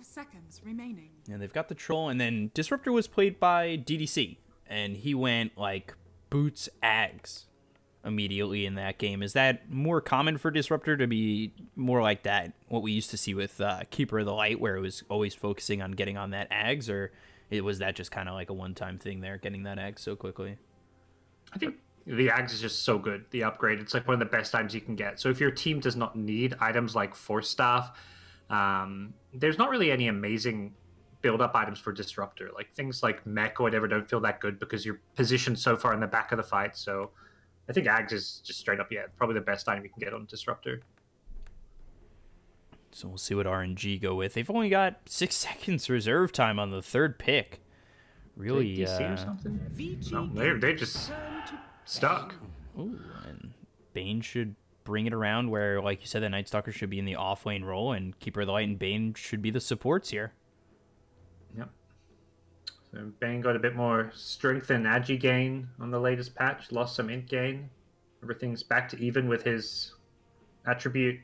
Seconds remaining. And they've got the troll, and then Disruptor was played by DDC, and he went like boots Ags immediately in that game. Is that more common for Disruptor to be more like that, what we used to see with Keeper of the Light, where it was always focusing on getting on that Ags, or was that just kind of like a one-time thing there, getting that Ags so quickly? I think the Ags is just so good, the upgrade. It's like one of the best items you can get. So if your team does not need items like Force Staff, there's not really any amazing build-up items for Disruptor. Like things like Mech or whatever don't feel that good because you're positioned so far in the back of the fight. So I think Ags is just straight up, yeah, probably the best item you can get on Disruptor. So we'll see what RNG go with. They've only got 6 seconds reserve time on the third pick. Really, DC or something? No, they're just stuck. Ooh, and Bane should bring it around where, like you said, the Night Stalker should be in the off-lane role, and Keeper of the Light and Bane should be the supports here. Yep. So Bane got a bit more strength and agi gain on the latest patch, lost some int gain. Everything's back to even with his attribute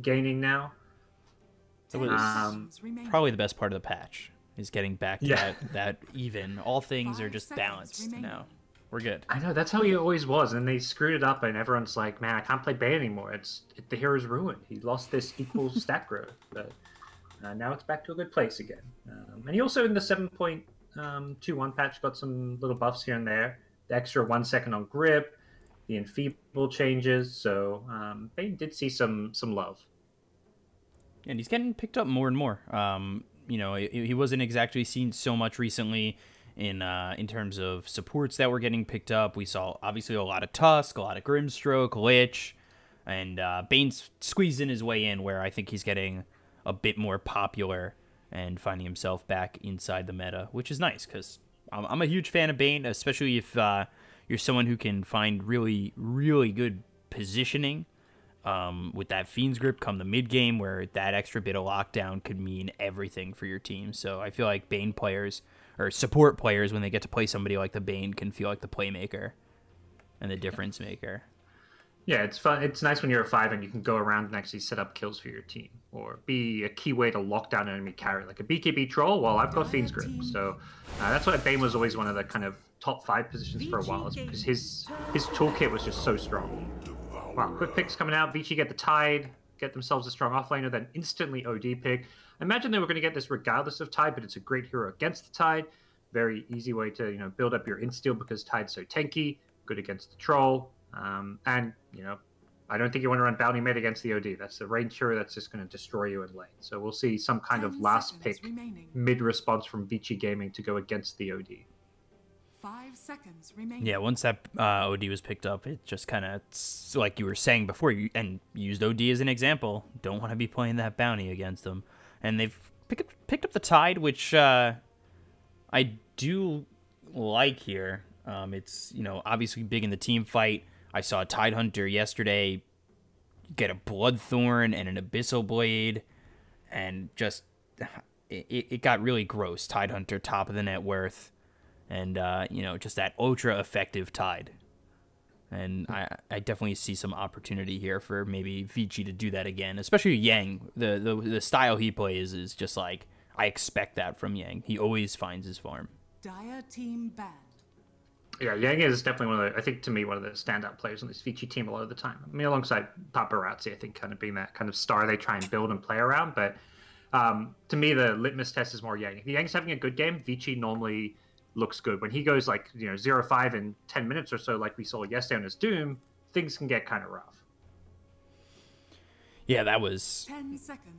gaining now. That was probably the best part of the patch, is getting back to that even. All things are just balanced now. We're good. I know, that's how he always was, and they screwed it up, and everyone's like, man, I can't play Bane anymore. The hero's ruined. He lost this equal stat growth, but now it's back to a good place again. And he also, in the 7.21 patch, got some little buffs here and there. The extra 1 second on grip, the enfeeble changes, so Bane did see some love. And he's getting picked up more and more. You know, he wasn't exactly seen so much recently in terms of supports that were getting picked up. We saw, obviously, a lot of Tusk, a lot of Grimstroke, Lich, and Bane's squeezing his way in, where I think he's getting a bit more popular and finding himself back inside the meta, which is nice, because I'm a huge fan of Bane, especially if you're someone who can find really, really good positioning with that Fiend's Grip come the mid-game, where that extra bit of lockdown could mean everything for your team. So I feel like Bane players, or support players, when they get to play somebody like the Bane, can feel like the playmaker and the difference maker. Yeah, it's fun. It's nice when you're a 5 and you can go around and actually set up kills for your team, or be a key way to lock down an enemy carry, like a BKB troll. Well, I've got Fiend's Grip, so that's why Bane was always one of the kind of top 5 positions for a while, is because his toolkit was just so strong. Wow, quick picks coming out. Vici get the Tide, get themselves a strong offlaner, then instantly OD pick. I imagine they were going to get this regardless of Tide, but it's a great hero against the Tide. Very easy way to build up your insta because Tide's so tanky, good against the troll. And I don't think you want to run Bounty Mid against the OD. That's a range hero that's just going to destroy you in lane. So we'll see some kind of last pick mid response from Vici Gaming to go against the OD. 5 seconds remaining. Yeah, once that OD was picked up, it just kind of, like you were saying before, and used OD as an example, don't want to be playing that bounty against them. And they've picked up the Tide, which I do like here. It's, obviously big in the team fight. I saw a Tide Hunter yesterday get a Bloodthorn and an Abyssal Blade, and just, it got really gross. Tide Hunter, top of the net worth. And, just that ultra-effective Tide. And I definitely see some opportunity here for maybe Vici to do that again. Especially Yang. The style he plays is just like, I expect that from Yang. He always finds his farm. Dire team banned. Yeah, Yang is definitely I think to me, one of the standout players on this Vici team a lot of the time. I mean, alongside Paparazzi, I think, kind of being that kind of star they try and build and play around. But to me, the litmus test is more Yang. If Yang's having a good game, Vici normally looks good. When he goes 0-5 in 10 minutes or so, like we saw yesterday on his Doom, things can get kind of rough. Yeah, that was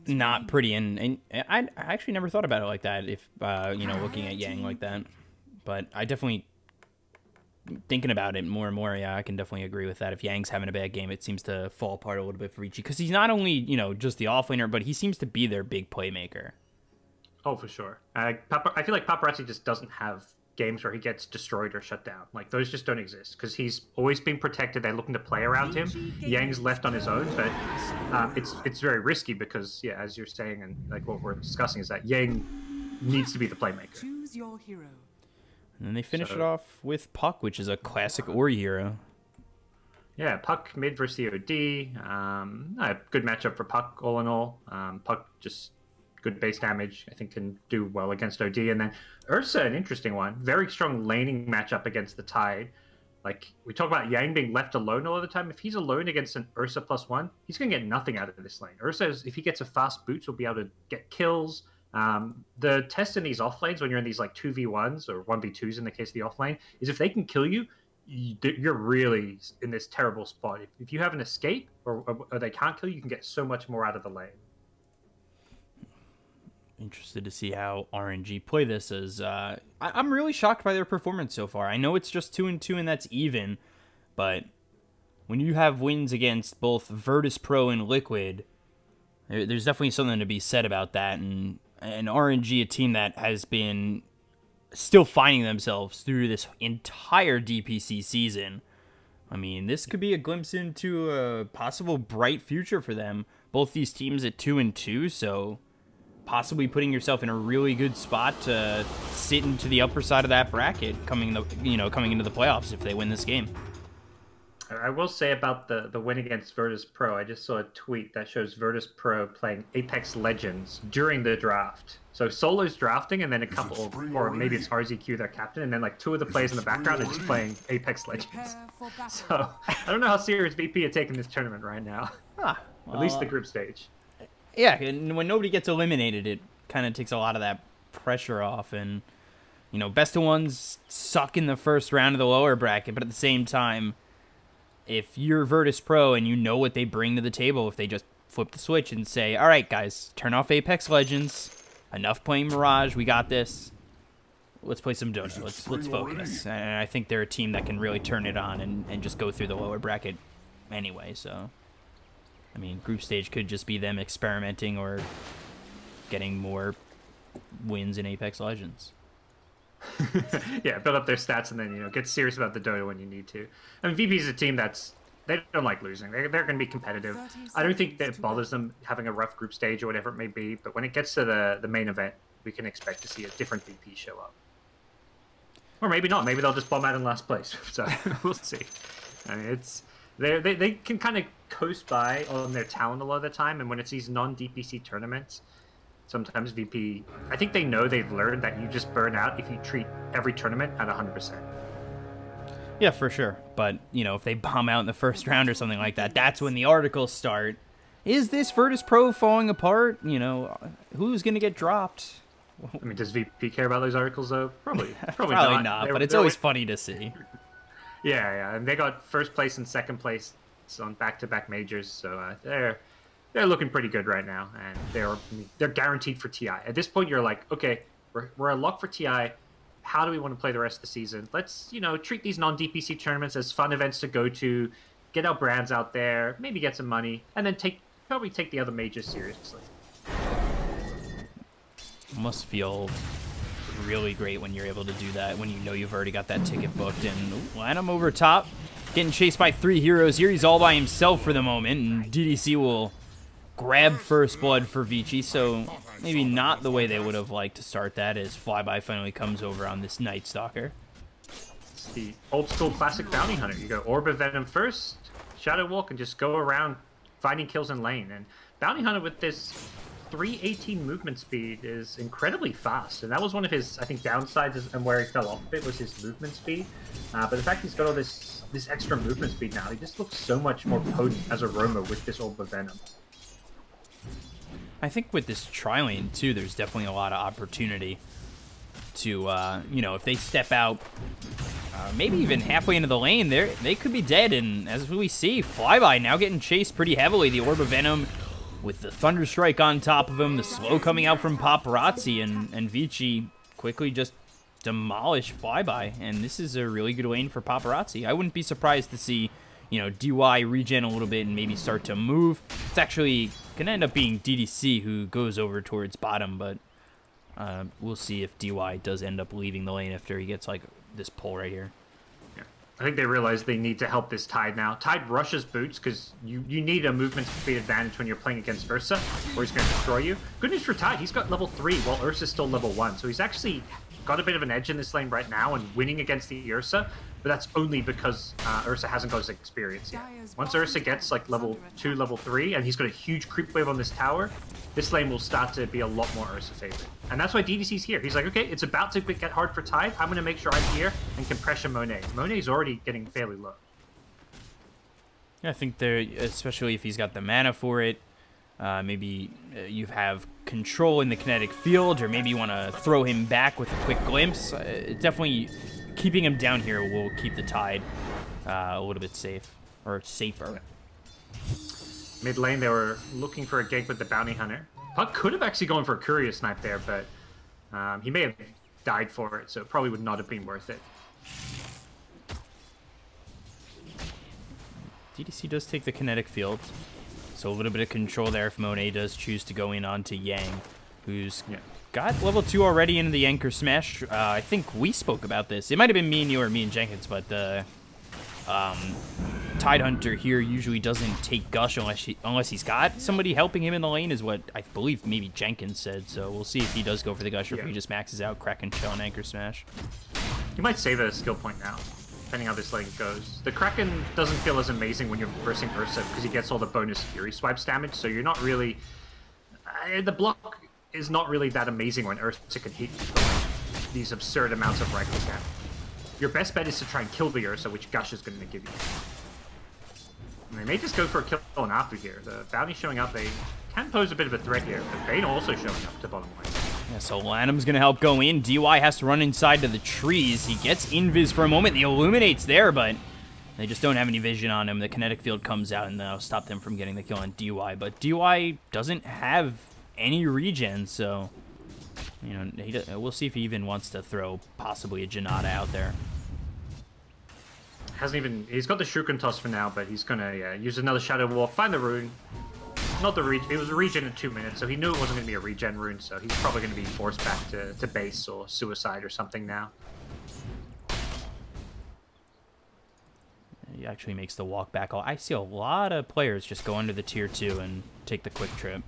not pretty, and I actually never thought about it like that, if looking at Yang like that. But I definitely, thinking about it more and more, yeah, I can definitely agree with that. If Yang's having a bad game, it seems to fall apart a little bit for Vici, because he's not only, just the offlaner, but he seems to be their big playmaker. Oh, for sure. I feel like Paparazzi just doesn't have games where he gets destroyed or shut down. Like, those just don't exist, because he's always been protected. They're looking to play around him. Yang's left on his own, but it's very risky because, yeah, as you're saying, and like what we're discussing, is that Yang needs to be the playmaker. Choose your hero. And then they finish it off with Puck, which is a classic Ori hero. Yeah, Puck mid versus the OD. A good matchup for Puck, all in all. Puck just good base damage. I think can do well against OD. And then Ursa, an interesting one. Very strong laning matchup against the Tide. Like, we talk about Yang being left alone all the time. If he's alone against an Ursa +1, he's going to get nothing out of this lane. Ursa, if he gets a fast boots, will be able to get kills. The test in these off lanes, when you're in these like 2v1s or 1v2s in the case of the off lane, is if they can kill you, you're really in this terrible spot. If you have an escape or they can't kill you, you can get so much more out of the lane. Interested to see how RNG play this, as I'm really shocked by their performance so far. I know it's just 2-2 and that's even, but when you have wins against both Virtus Pro and Liquid, there's definitely something to be said about that. And RNG, a team that has been still finding themselves through this entire DPC season. I mean, this could be a glimpse into a possible bright future for them. Both these teams at 2-2, so possibly putting yourself in a really good spot to sit into the upper side of that bracket coming into the playoffs if they win this game. I will say about the win against Virtus Pro, I just saw a tweet that shows Virtus Pro playing Apex Legends during the draft. So Solo's drafting, and then a couple, or maybe it's RZQ, their captain, and then like two of the players in the background are just playing Apex Legends. So I don't know how serious VP are taking this tournament right now. Well, at least the group stage. Yeah, and when nobody gets eliminated, it kind of takes a lot of that pressure off. And, best of ones suck in the first round of the lower bracket, but at the same time, if you're Virtus Pro and you know what they bring to the table, if they just flip the switch and say, all right, guys, turn off Apex Legends, enough playing Mirage, we got this, let's play some Dota, let's focus. And I think they're a team that can really turn it on and just go through the lower bracket anyway. So, I mean, group stage could just be them experimenting or getting more wins in Apex Legends. Yeah, build up their stats and then, get serious about the Dota when you need to. I mean, VP is a team they don't like losing. They're going to be competitive. I don't think that it bothers them having a rough group stage or whatever it may be, but when it gets to the main event, we can expect to see a different VP show up. Or maybe not. Maybe they'll just bomb out in last place. So we'll see. I mean, they can kind of coast by on their talent a lot of the time, and when it's these non-DPC tournaments, sometimes VP, I think they know they've learned that you just burn out if you treat every tournament at 100%. Yeah, for sure. But, if they bomb out in the first round or something like that, that's when the articles start. Is this Virtus Pro falling apart? Who's going to get dropped? I mean, does VP care about those articles, though? Probably not, but it's always funny to see. Yeah, and they got first place and second place on back-to-back majors, so they're looking pretty good right now, and they're guaranteed for TI. At this point, you're like, okay, we're a lock for TI. How do we want to play the rest of the season? Let's, treat these non-DPC tournaments as fun events to go to, get our brands out there, maybe get some money, and then probably take the other majors seriously. Must feel really great when you're able to do that, when you know you've already got that ticket booked. And Lanham over top, getting chased by 3 heroes here. He's all by himself for the moment, and DDC will grab first blood for Vici, so maybe not the way they would have liked to start that, as Flyby finally comes over on this Night Stalker. It's the old school classic bounty hunter. You go Orb of Venom first, Shadow Walk, and just go around finding kills in lane. And bounty hunter with this 318 movement speed is incredibly fast, and that was one of his, I think, downsides and where he fell off a bit was his movement speed. But the fact he's got all this extra movement speed now, he just looks so much more potent as a roamer with this Orb of Venom. I think with this tri-lane, too, there's definitely a lot of opportunity to, if they step out maybe even halfway into the lane, they could be dead. And as we see, Flyby now getting chased pretty heavily. The Orb of Venom with the Thunder Strike on top of him, the slow coming out from Paparazzi, and Vici quickly just demolish Flyby. And this is a really good lane for Paparazzi. I wouldn't be surprised to see, DY regen a little bit and maybe start to move. It's actually going to end up being DDC who goes over towards bottom, but we'll see if DY does end up leaving the lane after he gets, like, this pull right here. Yeah. I think they realize they need to help this Tide now. Tide rushes boots because you need a movement speed advantage when you're playing against Ursa, or he's going to destroy you. Good news for Tide, he's got level 3 while Ursa's still level 1, so he's actually got a bit of an edge in this lane right now and winning against the Ursa. but that's only because Ursa hasn't got his experience yet. Once Ursa gets like level 2, level 3, and he's got a huge creep wave on this tower, this lane will start to be a lot more Ursa favored. And that's why DDC's here. He's like, okay, it's about to get hard for Tide. I'm going to make sure I'm here and can pressure Monet. Monet's already getting fairly low. Yeah, I think there, especially if he's got the mana for it, maybe you have control in the kinetic field, or maybe you want to throw him back with a quick glimpse. Definitely keeping him down here will keep the Tide a little bit safer. Mid lane, they were looking for a gank with the Bounty Hunter. Puck could have actually gone for a Courier Snipe there, but he may have died for it, so it probably would not have been worth it. DDC does take the kinetic field, so a little bit of control there if Monet does choose to go in onto Yang, who's got level 2 already into the Anchor Smash. I think we spoke about this. It might have been me and you or me and Jenkins, but Tide Hunter here usually doesn't take Gush unless he's got somebody helping him in the lane, is what I believe maybe Jenkins said. So we'll see if he does go for the Gush or if he just maxes out Kraken Shell and Anchor Smash. You might save a skill point now, depending how this lane goes. The Kraken doesn't feel as amazing when you're versing Ursa because he gets all the bonus Fury Swipes damage, so you're not really... the block is not really that amazing when Ursa can hit these absurd amounts of right click damage. Your best bet is to try and kill the Ursa, which Gush is going to give you. And they may just go for a kill on Afu here. The bounty showing up, they can pose a bit of a threat here, but Bane also showing up to bottom lane. Yeah, so Lanham's going to help go in. DY has to run inside to the trees. He gets invis for a moment. The Illuminate's there, but they just don't have any vision on him. The kinetic field comes out, and that'll stop them from getting the kill on DY. But DY doesn't have any regen, so you know we'll see if he even wants to throw possibly a Janata out there. He's got the Shuriken Toss for now, but he's gonna use another Shadow Walk, find the rune. Not the regen. It was a regen in 2 minutes, so he knew it wasn't gonna be a regen rune. So he's probably gonna be forced back to base or suicide or something now. He actually makes the walk back. I see a lot of players just go under the tier 2 and take the quick trip.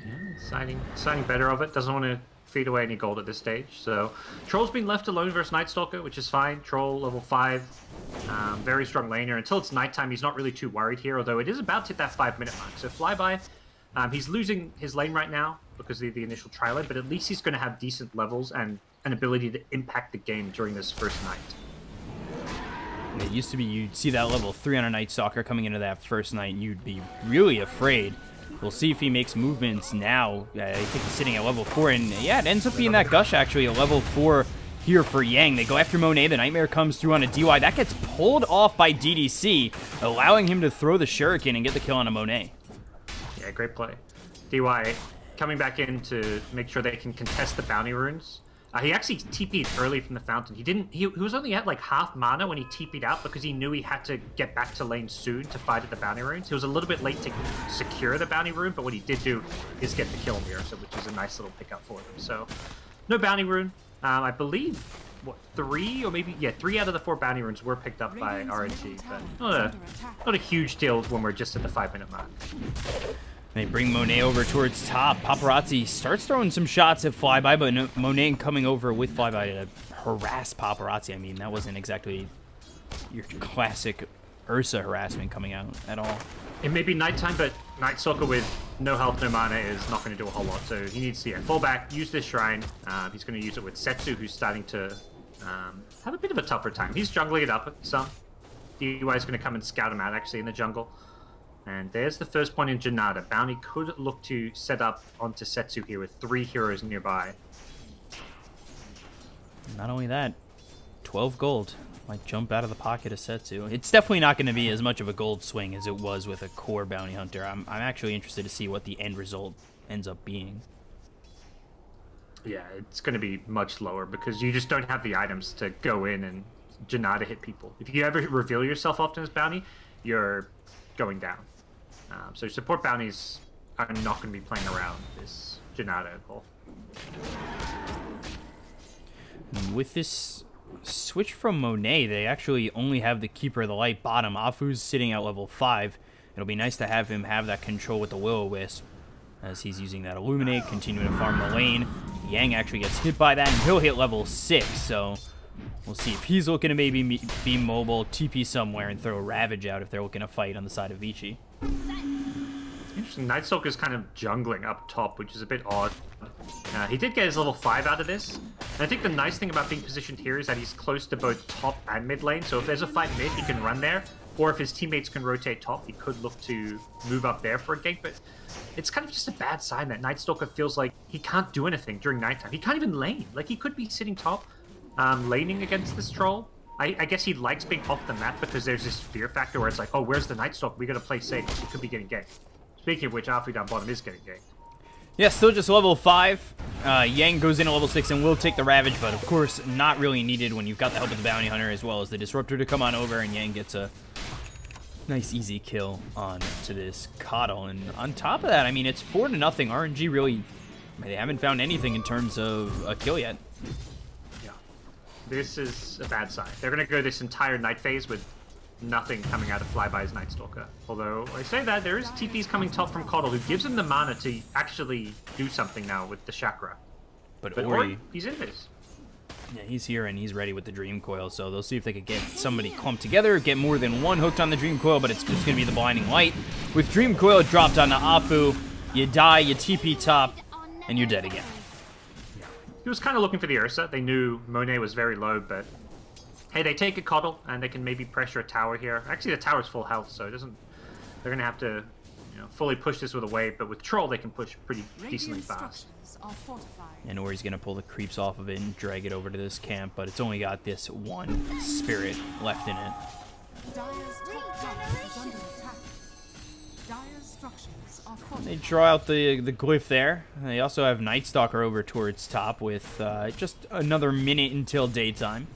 Yeah, signing better of it. Doesn't want to feed away any gold at this stage. So Troll's been left alone versus Night Stalker, which is fine. Troll level 5, very strong laner. Until it's nighttime, he's not really too worried here, although it is about to hit that 5-minute mark. So Flyby, he's losing his lane right now because of the initial trial, but at least he's going to have decent levels and an ability to impact the game during this first night. It used to be you'd see that level 3 on a Night Stalker coming into that first night, and you'd be really afraid. We'll see if he makes movements now. I think he's sitting at level 4, and yeah, it ends up being that Gush actually, a level 4 here for Yang. They go after Monet, the Nightmare comes through on a DY. That gets pulled off by DDC, allowing him to throw the Shuriken and get the kill on a Monet. Yeah, great play. DY coming back in to make sure they can contest the bounty runes. He actually TP'd early from the fountain. He was only at like half mana when he TP'd out because he knew he had to get back to lane soon to fight at the bounty runes. He was a little bit late to secure the bounty rune, but what he did do is get the kill on the Ursa, which is a nice little pickup for them. So, no bounty rune. I believe, what, 3 out of the 4 bounty runes were picked up by RNG, but not a huge deal when we're just at the 5-minute mark. They bring Monet over towards top. Paparazzi starts throwing some shots at Flyby, but Monet coming over with Flyby to harass Paparazzi. I mean, that wasn't exactly your classic Ursa harassment coming out at all. It may be nighttime, but Night Stalker with no health, no mana is not going to do a whole lot. So he needs to fall back, use this shrine. He's going to use it with Setsu, who's starting to have a bit of a tougher time. He's jungling it up some. DY is going to come and scout him out, actually, in the jungle. And there's the first point in Janata. Bounty could look to set up onto Setsu here with 3 heroes nearby. Not only that, 12 gold might jump out of the pocket of Setsu. It's definitely not going to be as much of a gold swing as it was with a core bounty hunter. I'm actually interested to see what the end result ends up being. Yeah, it's going to be much lower because you just don't have the items to go in and Janata hit people. If you ever reveal yourself often as bounty, you're going down. So support bounties are not going to be playing around this Janata at all. With this switch from Monet, they actually only have the Keeper of the Light bottom. Afu's sitting at level 5. It'll be nice to have him have that control with the Will-O-Wisp as he's using that Illuminate, continuing to farm the lane. Yang actually gets hit by that, and he'll hit level 6, so We'll see if he's looking to maybe be mobile, TP somewhere, and throw a Ravage out if they're looking to fight on the side of Vici. Interesting. Night Stalker's kind of jungling up top, which is a bit odd. He did get his level 5 out of this. And I think the nice thing about being positioned here is that he's close to both top and mid lane. So if there's a fight mid, he can run there. Or if his teammates can rotate top, he could look to move up there for a gank. But it's kind of just a bad sign that Night Stalker feels like he can't do anything during nighttime. He can't even lane. Like, he could be sitting top, laning against this troll. I guess he likes being off the map because there's this fear factor where it's like, oh, where's the Night Stalker? We gotta play safe. He could be getting ganked. Speaking of which, Alfie down bottom is getting ganked. Yeah, still just level 5. Yang goes into level 6 and will take the Ravage, but of course not really needed when you've got the help of the Bounty Hunter as well as the Disruptor to come on over, and Yang gets a nice easy kill on to this Coddle. And on top of that, I mean, it's 4-0. RNG really, they haven't found anything in terms of a kill yet. Yeah. This is a bad sign. They're going to go this entire night phase with nothing coming out of Flyby's Night Stalker. Although, I say that, there is TPs coming top from Coddle, who gives him the mana to actually do something now with the Chakra. But Ori, he's in this. Yeah, he's here and he's ready with the Dream Coil, so they'll see if they could get somebody clumped together, get more than one hooked on the Dream Coil, but it's just going to be the Blinding Light. With Dream Coil dropped onto Afu, you die, you TP top, and you're dead again. Yeah. He was kind of looking for the Ursa. They knew Monet was very low, but hey, they take a Coddle, and they can maybe pressure a tower here. Actually, the tower's full health, so it doesn't. They're gonna have to, fully push this with a wave. But with Troll, they can push pretty decently fast. And Ori's gonna pull the creeps off of it and drag it over to this camp, but it's only got this one spirit left in it. They draw out the glyph there. They also have Night Stalker over towards top with just another minute until daytime.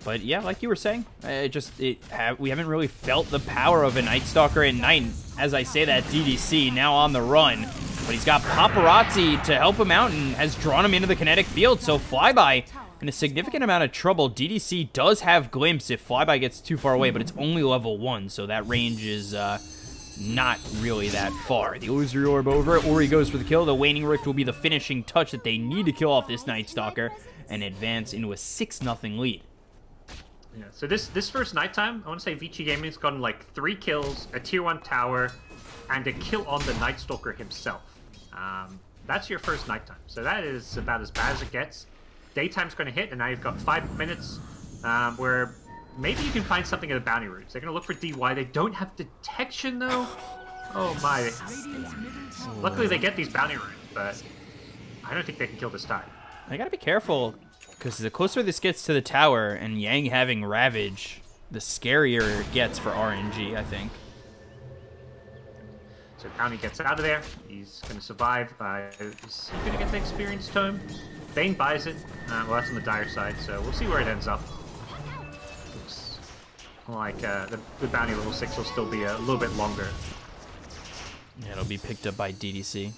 But yeah, like you were saying, we haven't really felt the power of a Night Stalker at night. As I say that, DDC now on the run, but he's got Paparazzi to help him out and has drawn him into the kinetic field. So Flyby in a significant amount of trouble. DDC does have Glimpse if Flyby gets too far away, but it's only level 1, so that range is not really that far. The Illusory Orb over, Ori goes for the kill. The Waning Rift will be the finishing touch that they need to kill off this Night Stalker and advance into a 6-0 lead. Yeah, so this first nighttime, I want to say Vici Gaming's gotten like 3 kills, a tier 1 tower, and a kill on the Night Stalker himself. That's your first nighttime, so that is about as bad as it gets. Daytime's going to hit, and now you've got 5 minutes where maybe you can find something in the bounty routes. They're going to look for DY. They don't have detection though. Oh my! Luckily they get these bounty routes, but I don't think they can kill this time. I gotta be careful. Because the closer this gets to the tower and Yang having Ravage, the scarier it gets for RNG, I think. So Bounty gets out of there. He's going to survive. Is he going to get the experience tome? Bane buys it. Well, that's on the dire side, so we'll see where it ends up. Looks like the Bounty level 6 will still be a little bit longer. Yeah, it'll be picked up by DDC.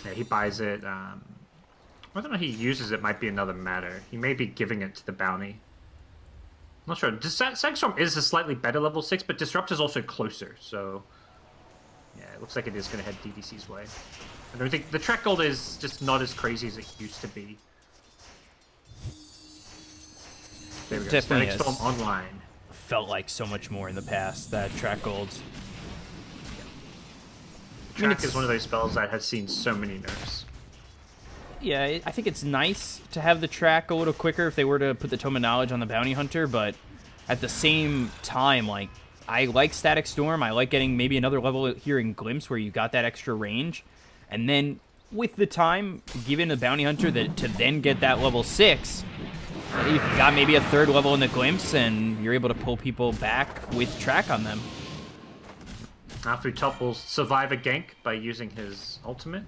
Yeah, he buys it. Whether or not he uses it might be another matter. He may be giving it to the Bounty. I'm not sure. Sandstorm is a slightly better level 6, but Disrupt is also closer, so yeah, it looks like it is going to head DDC's way. I don't think the track gold is just not as crazy as it used to be. There we go. Definitely Static Storm online. Felt like so much more in the past, that track gold. Track is one of those spells that has seen so many nerfs. Yeah, I think it's nice to have the track a little quicker if they were to put the Tome of Knowledge on the Bounty Hunter, but at the same time, like, I like Static Storm. I like getting maybe another level here in Glimpse where you got that extra range. And then, with the time, given the Bounty Hunter to then get that level 6, you've got maybe a 3rd level in the Glimpse, and you're able to pull people back with track on them. Afu top will survive a gank by using his ultimate.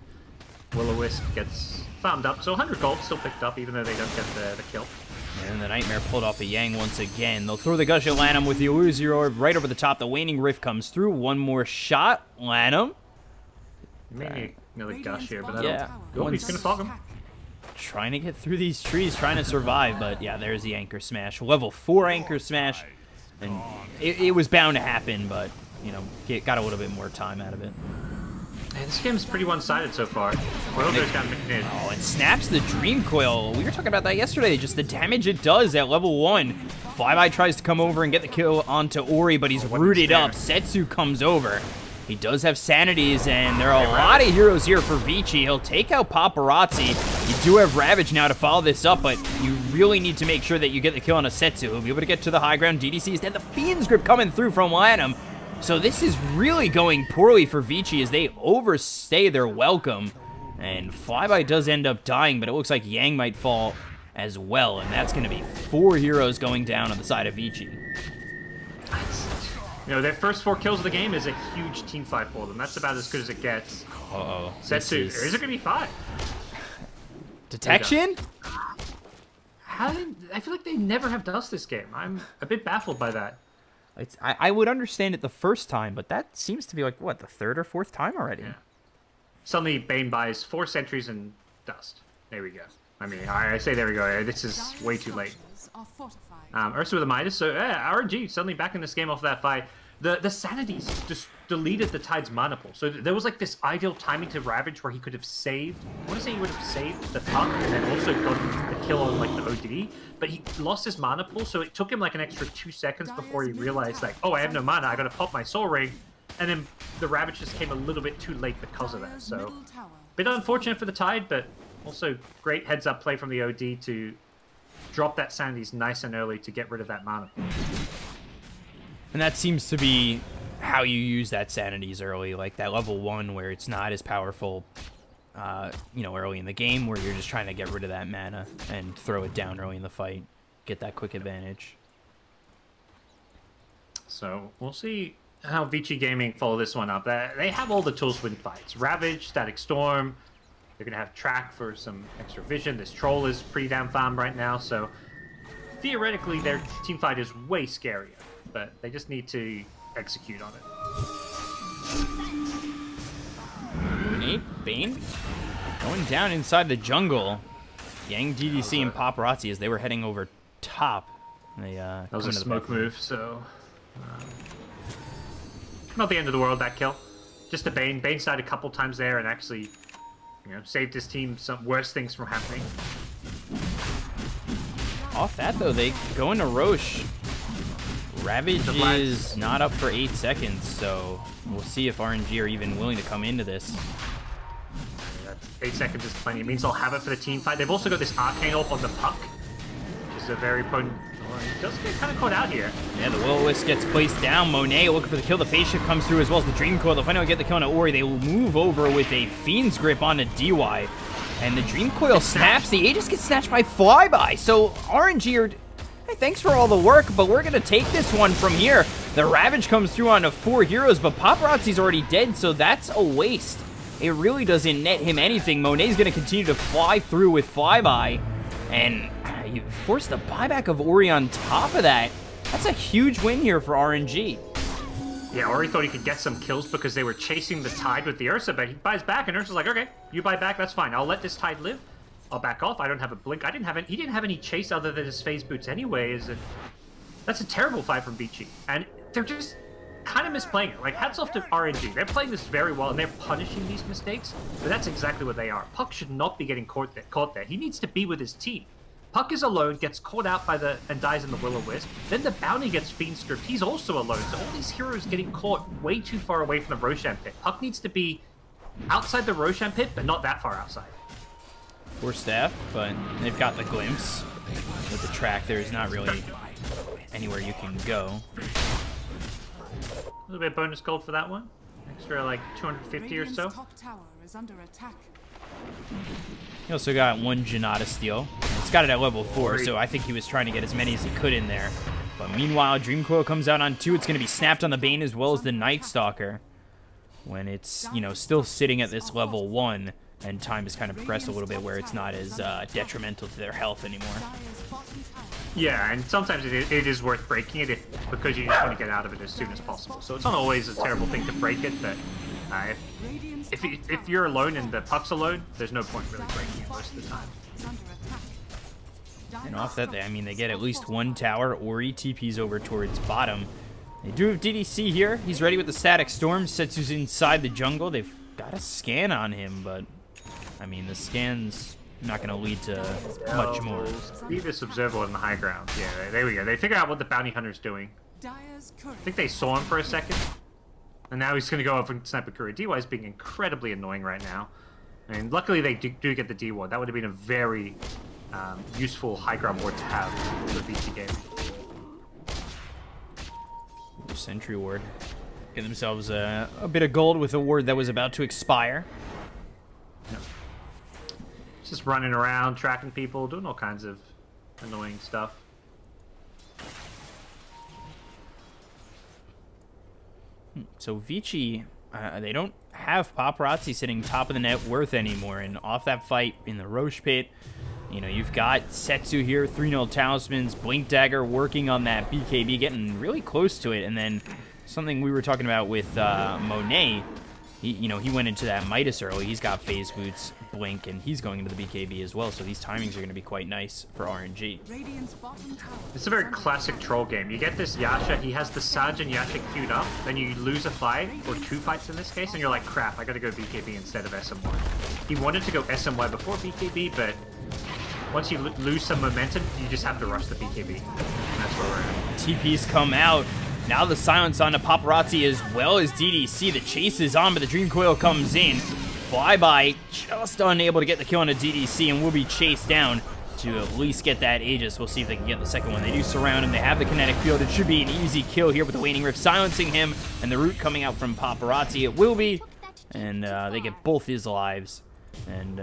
Will-O-Wisp gets farmed up, so 100 gold still picked up, even though they don't get the kill. And the Nightmare pulled off a Yang once again. They'll throw the Gush at Lanham with the Illusory Orb right over the top. The Waning Rift comes through. One more shot. Lanham. Maybe another Gush here, but yeah. He's going to fog him. Trying to get through these trees, trying to survive, but yeah, there's the Anchor Smash. Level 4 Anchor Smash. And it was bound to happen, but, got a little bit more time out of it. Yeah, this game's pretty one-sided so far. Worlder's got mid. Oh, it snaps the Dream Coil. We were talking about that yesterday, just the damage it does at level 1. Flyby tries to come over and get the kill onto Ori, but he's rooted up. Setsu comes over. He does have Sanities, and there are a lot of heroes here for Vici. He'll take out Paparazzi. You do have Ravage now to follow this up, but you really need to make sure that you get the kill on a Setsu. He'll be able to get to the high ground. DDC's dead. The Fiend's Grip coming through from Lanham. So this is really going poorly for Vici as they overstay their welcome. And Flyby does end up dying, but it looks like Yang might fall as well. And that's going to be 4 heroes going down on the side of Vici. You know, their first 4 kills of the game is a huge team fight for them. That's about as good as it gets. Uh-oh. Setsu, is it going to be 5? Detection? I feel like they never have dust this game. I'm a bit baffled by that. I would understand it the first time, but that seems to be like, what, the 3rd or 4th time already? Yeah. Suddenly, Bane buys 4 sentries and dust. There we go. I mean, I say there we go. This is way too late. Ursa with a Midas. So, RNG suddenly back in this game off that fight. The Sanities just deleted the Tide's mana pool. So there was like this ideal timing to Ravage where he could have saved. I want to say he would have saved the puck and then also gotten the kill on like the OD. But he lost his mana pool, so it took him like an extra 2 seconds before he realized like, oh, I have no mana. I got to pop my Soul Ring. And then the Ravage just came a little bit too late because of that. So a bit unfortunate for the Tide, but also great heads-up play from the OD to drop that Sanities nice and early to get rid of that mana pool. And that seems to be how you use that Sanities early, like that level 1 where it's not as powerful, you know, early in the game, where you're just trying to get rid of that mana and throw it down early in the fight, get that quick advantage. So we'll see how Vici Gaming follow this one up. They have all the tools to win fights. Ravage, Static Storm. They're going to have Track for some extra vision. This Troll is pretty damn farm right now, so theoretically their team fight is way scarier. But they just need to execute on it. Nate, Bane, going down inside the jungle. Yang, DDC, and Paparazzi as they were heading over top. They, that was a smoke move, so... not the end of the world, that kill. Just a Bane. Bane died a couple times there and actually, you know, saved his team some worse things from happening. Off that, though, they go into Roche. Ravage is not up for 8 seconds, so we'll see if RNG are even willing to come into this. Yeah, 8 seconds is plenty. It means they'll have it for the team fight. They've also got this Arcane Orb on the puck, which is a very potent... He does get kind of caught out here. Yeah, the Will-O-Wisp gets placed down. Monet looking for the kill. The Phase Shift comes through as well as the Dream Coil. They'll finally get the kill on Ori. They will move over with a Fiend's Grip on a DY. And the Dream Coil snaps. The Aegis gets snatched by Flyby. So RNG are... Hey, thanks for all the work, but we're going to take this one from here. The Ravage comes through onto 4 heroes, but Paparazzi's already dead, so that's a waste. It really doesn't net him anything. Monet's going to continue to fly through with Flyby. And you force the buyback of Ori on top of that. That's a huge win here for RNG. Yeah, Ori thought he could get some kills because they were chasing the Tide with the Ursa, but he buys back, and Ursa's like, okay, you buy back, that's fine. I'll let this Tide live. I'll back off. I don't have a blink. He didn't have any chase other than his phase boots anyways. And that's a terrible fight from Vici. And they're just kind of misplaying it. Like, hats off to RNG. They're playing this very well, and they're punishing these mistakes. But that's exactly what they are. Puck should not be getting caught there. He needs to be with his team. Puck is alone, gets caught out by and dies in the Will-O-Wisp. Then the Bounty gets Fiend Script. He's also alone. So all these heroes getting caught way too far away from the Roshan pit. Puck needs to be outside the Roshan pit, but not that far outside. 4 staff, but they've got the glimpse. With the Track, there's not really anywhere you can go. A little bit of bonus gold for that one. Extra like 250 or so. Top tower is under attack. He also got 1 Janata steal. He's got it at level 4, so I think he was trying to get as many as he could in there. But meanwhile, Dream Coil comes out on 2. It's going to be snapped on the Bane as well as the Night Stalker. When it's, you know, still sitting at this level 1. And time has kind of progressed a little bit where it's not as detrimental to their health anymore. Yeah, and sometimes it is worth breaking it because you just want to get out of it as soon as possible. So it's not always a terrible thing to break it, but if you're alone and the Puck's alone, there's no point really breaking it most of the time. And off that, I mean, they get at least 1 tower. Ori TP's over towards bottom. They do have DDC here. He's ready with the Static Storm. Setsu's inside the jungle. They've got a scan on him, but I mean, the scan's not going to lead to much more. See this observable in the high ground. Yeah, there we go. They figure out what the bounty hunter's doing. Dire's I courier. think they saw him for a second. And now he's going to go up and snipe a courier. DY is being incredibly annoying right now. I mean, luckily they do get the D ward. That would have been a very useful high ground ward to have for Vici game. Sentry ward. Get themselves a bit of gold with a ward that was about to expire. Yeah. Just running around, tracking people, doing all kinds of annoying stuff. So Vici, they don't have Paparazzi sitting top of the net worth anymore, and off that fight in the Roche pit, you know, you've got Setsu here, 3-0 Talismans, Blink Dagger working on that BKB, getting really close to it, and then something we were talking about with Monet, he went into that Midas early. He's got Phase Boots, Blink, and he's going into the BKB as well, so these timings are going to be quite nice for RNG. Radiant's bottom tower. It's a very classic troll game. You get this Yasha, he has the Saj and Yasha queued up, then you lose a fight, or 2 fights in this case, and you're like, crap, I gotta go BKB instead of SMY. He wanted to go SMY before BKB, but once you lose some momentum, you just have to rush the BKB. And that's where we're at. TPs come out. Now the silence on the Paparazzi as well as DDC. The chase is on, but the Dream Coil comes in. Flyby just unable to get the kill on a DDC and will be chased down to at least get that Aegis. We'll see if they can get the second one. They do surround him. They have the kinetic field. It should be an easy kill here with the Waning Rift silencing him and the root coming out from Paparazzi. It will be. And they get both his lives. And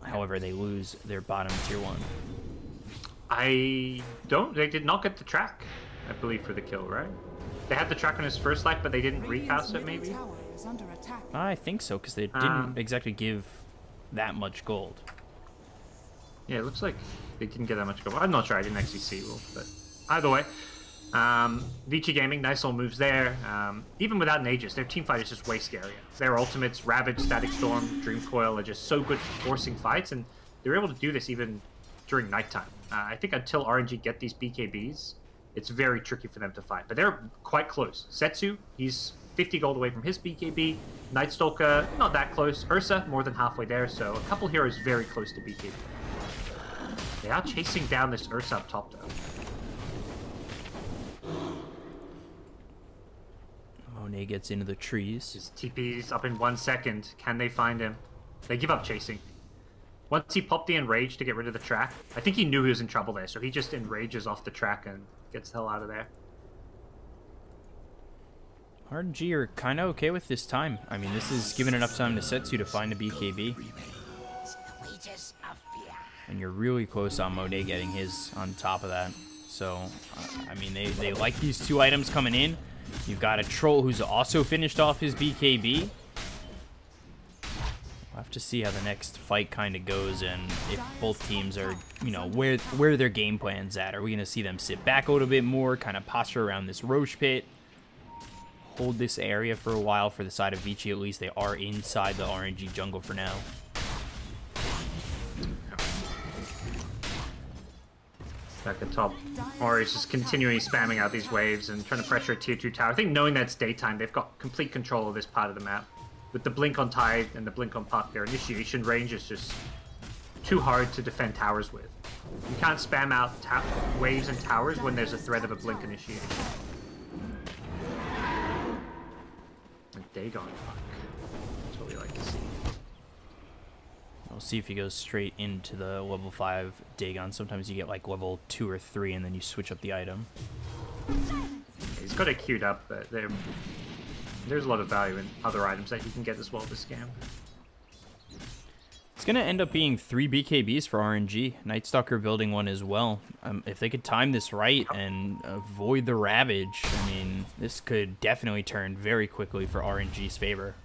however, they lose their bottom tier 1. They did not get the track, I believe, for the kill, right? They had the track on his first life, but they didn't recast it, maybe? Tower is under attack. I think so, because they didn't exactly give that much gold. Yeah, it looks like they didn't get that much gold. I'm not sure. I didn't actually see Wolf, but either way. Vici Gaming, nice little moves there. Even without an Aegis, their teamfight is just way scarier. Their ultimates, Ravage, Static Storm, Dream Coil, are just so good for forcing fights, and they're able to do this even during nighttime. I think until RNG get these BKBs, it's very tricky for them to fight. But they're quite close. Setsu, he's 50 gold away from his BKB. Night Stalker, not that close. Ursa, more than halfway there, so a couple heroes very close to BKB. They are chasing down this Ursa up top, though. Monet gets into the trees. His TP's up in 1 second. Can they find him? They give up chasing. Once he popped the Enrage to get rid of the track, I think he knew he was in trouble there, so he just enrages off the track and gets the hell out of there. RNG are kind of okay with this time. I mean, this is giving enough time to Setsu to find a BKB. And you're really close on Monet getting his on top of that. So, I mean, they like these 2 items coming in. You've got a Troll who's also finished off his BKB. We'll have to see how the next fight kind of goes and if both teams are, you know, where their game plan's at. Are we going to see them sit back a little bit more, kind of posture around this Roche pit, hold this area for a while for the side of Vici at least. They are inside the RNG jungle for now. Back at top. Or he's just continually spamming out these waves and trying to pressure a tier 2 tower. I think knowing that it's daytime, they've got complete control of this part of the map. With the blink on Tide and the blink on Puck, their initiation range is just too hard to defend towers with. You can't spam out waves and towers when there's a threat of a blink initiation. And Dagon Puck. That's what we like to see. We'll see if he goes straight into the level 5 Dagon. Sometimes you get like level 2 or 3 and then you switch up the item. He's got it queued up, but there's a lot of value in other items that you can get as well this scam. It's going to end up being 3 BKBs for RNG. Night Stalker building one as well. If they could time this right and avoid the Ravage, I mean, this could definitely turn very quickly for RNG's favor.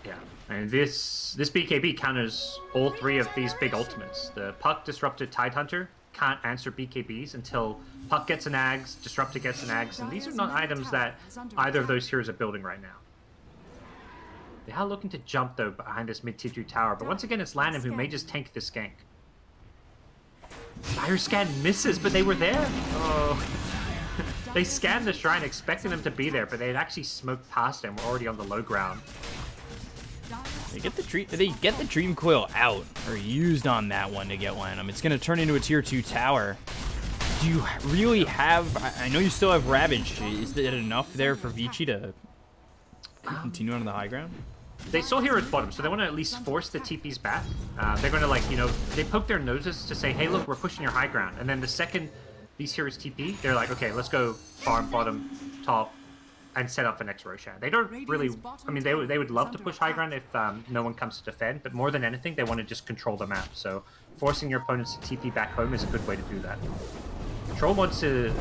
Yeah, and this BKB counters all 3 of these big ultimates. The Puck, Disrupted, Tidehunter can't answer BKBs until Puck gets an Ags, Disrupted gets an Ags, and these are not items that either of those heroes are building right now. They are looking to jump, though, behind this mid-tier 2 tower, but once again, it's Lanham who may just tank this gank. Fire Scan misses, but they were there. Oh. They scanned the shrine expecting them to be there, but they had actually smoked past them. We're already on the low ground. They get the Dream Coil out, or used on that one to get Lanham. It's going to turn into a tier 2 tower. Do you really have... I know you still have Ravage. Is that enough there for Vici to continue on the high ground? They saw here at bottom, so they want to at least force the TPs back. They're going to, like, you know, they poke their noses to say, hey, look, we're pushing your high ground. And then the second these heroes TP, they're like, okay, let's go farm, bottom, top, and set up for next Roshan. They don't really... I mean, they would love to push high ground if no one comes to defend, but more than anything, they want to just control the map. So forcing your opponents to TP back home is a good way to do that. Troll wants a